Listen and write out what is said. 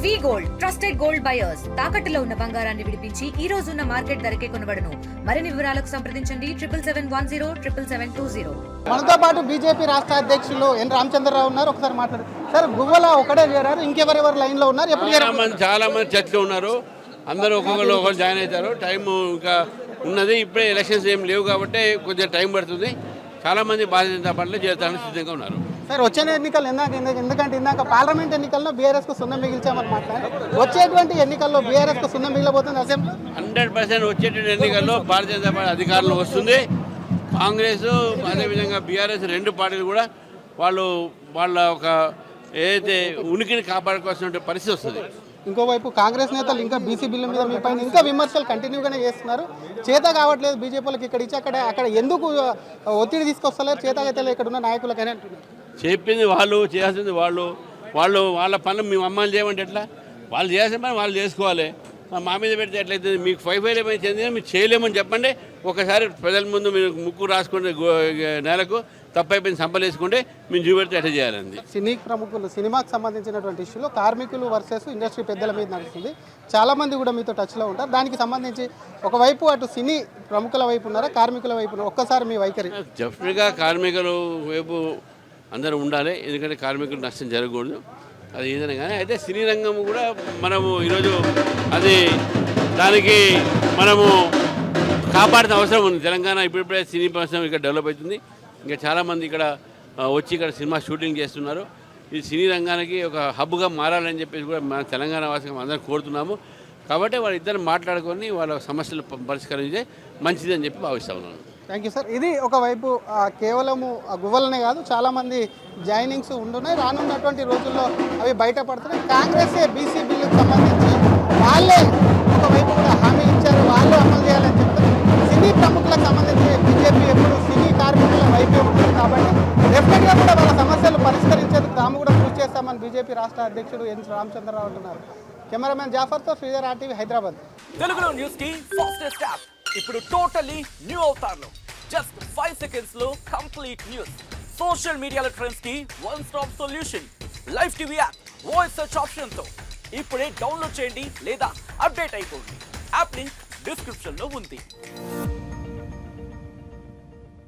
వి gold trusted gold buyers తాకట్టులో ఉన్న బంగారాన్ని విడిపించి ఈ రోజు ఉన్న మార్కెట్ ధరకే కొనబడును. మరిన్ని వివరాలకు సంప్రదించండి 7710777720. మనతో పాటు బీజేపీ రాష్ట్ర అధ్యక్షులు ఎన్ రామచంద్రరావు ఉన్నారు. ఒకసారి మాట్లాడు సార్. గువ్వల ఒకటే చేరారు, ఇంకెవరెవరు లైన్ లో ఉన్నారు? ఎప్పుడు చాలా మంది చర్చలో ఉన్నారు. అందరూ ఒకరు జాయిన్ అవుతారు. టైం ఇంకా ఉన్నది. ఇప్పుడే ఎలక్షన్స్ ఏం లేవు కాబట్టి కొంచెం టైం పడుతుంది. చాలా మంది భారతీయ జనతా పార్టీలో చేరడానికి సిద్ధంగా ఉన్నారు. సార్ వచ్చే ఎన్నికలు ఎందుకంటే ఇందాక పార్లమెంట్ ఎన్నికల్లో బీఆర్ఎస్ కు సున్నం మిగిల్చామని మాట్లాడారు. వచ్చేటువంటి ఎన్నికల్లో బీఆర్ఎస్ కు సున్నం మిగిలిపోతుంది. అసెంబ్లీ 100% వచ్చేటువంటి ఎన్నికల్లో భారతీయ జనతా పార్టీ అధికారంలో వస్తుంది. కాంగ్రెస్ అదేవిధంగా బీఆర్ఎస్ రెండు పార్టీలు కూడా వాళ్ళ ఒక ఏదైతే ఉనికిని కాపాడుకోవాల్సిన పరిస్థితి వస్తుంది. ఇంకోవైపు కాంగ్రెస్ నేతలు ఇంకా బీసీ బిల్లు మీద మీ పైన ఇంకా విమర్శలు కంటిన్యూగానే చేస్తున్నారు. చేత కావట్లేదు బీజేపీలకు ఇక్కడ ఇచ్చి అక్కడ ఎందుకు ఒత్తిడి తీసుకొస్తలేరు చేతగైతే ఇక్కడ ఉన్న నాయకులకని అంటున్నారు. చెప్పింది వాళ్ళు, చేయాల్సింది వాళ్ళ పనులు మేము అమ్మాయిలు చేయమంటే ఎట్లా? వాళ్ళు చేయాల్సిన పని వాళ్ళు చేసుకోవాలి. మా మీద పెడితే ఎట్లయితే మీకు 5 ఏమైనా చెందిన మీరు చేయలేమని చెప్పండి. ఒకసారి ప్రజల ముందు మీరు ముక్కు రాసుకుంటే నెలకు తప్పైపోయింది సంపలేసుకుంటే మేము చూపెడితే ఎట్లా చేయాలండి. సినీ ప్రముఖులు సినిమాకి సంబంధించినటువంటి ఇష్యూలో కార్మికులు వర్సెస్ ఇండస్ట్రీ పెద్దల మీద నడుస్తుంది. చాలామంది కూడా మీతో టచ్లో ఉంటారు. దానికి సంబంధించి ఒకవైపు అటు సినీ ప్రముఖుల వైపు ఉన్నారా, కార్మికుల వైపు ఉన్నారా? ఒక్కసారి మీ వైఖరి. డెఫినెట్గా కార్మికుల వైపు అందరూ ఉండాలి. ఎందుకంటే కార్మికులు నష్టం జరగకూడదు. అది ఏదైనా కానీ అయితే సినీ రంగం కూడా మనము ఈరోజు దానికి మనము కాపాడిన అవసరం ఉంది. తెలంగాణ ఇప్పుడిప్పుడే సినీ పరిశ్రమ ఇక్కడ డెవలప్ అవుతుంది. ఇంకా చాలామంది ఇక్కడ వచ్చి ఇక్కడ సినిమా షూటింగ్ చేస్తున్నారు. ఈ సినీ రంగానికి ఒక హబ్గా మారాలని చెప్పేసి కూడా మన తెలంగాణ వాసిగా అందరం కోరుతున్నాము. కాబట్టి వాళ్ళిద్దరు మాట్లాడుకొని వాళ్ళ సమస్యలు పరిష్కరించే మంచిదని చెప్పి భావిస్తా ఉన్నాను. Thank you sir. ఇది ఒకవైపు కేవలము గువ్వలనే కాదు, చాలామంది జాయినింగ్స్ ఉంటున్నాయి. రానున్నటువంటి రోజుల్లో అవి బయటపడుతున్నాయి. కాంగ్రెస్ బీసీ బిల్లుకు సంబంధించి వాళ్ళే ఒకవైపు కూడా హామీ ఇచ్చారు, వాళ్ళు అమలు చేయాలని చెప్తారు. సినీ ప్రముఖులకు సంబంధించి బీజేపీ ఎప్పుడు సినీ కార్మికుల వైపే ఉంటుంది కాబట్టి డెఫినెట్గా కూడా వాళ్ళ సమస్యలు పరిష్కరించేందుకు తాము కూడా కృషి చేస్తామని బీజేపీ రాష్ట్ర అధ్యక్షుడు ఎన్ రామచంద్రరావు అంటున్నారు. కెమెరామెన్ జాఫర్తో శ్రీధర్, RTV, హైదరాబాద్. తెలుగులో న్యూస్ కి ఫాస్టెస్ట్ యాప్ ఇప్పుడు టోటలీ న్యూ అవుతారు. జస్ట్ 5 seconds లో కంప్లీట్ న్యూస్. సోషల్ మీడియాలో ట్రెండ్స్ కి one stop solution. Live TV app voice search option తో ఇప్పుడే డౌన్లోడ్ చేయండి లేదా అప్డేట్ అయిపోండి. యాప్ లింక్ డిస్క్రిప్షన్ లో ఉంది.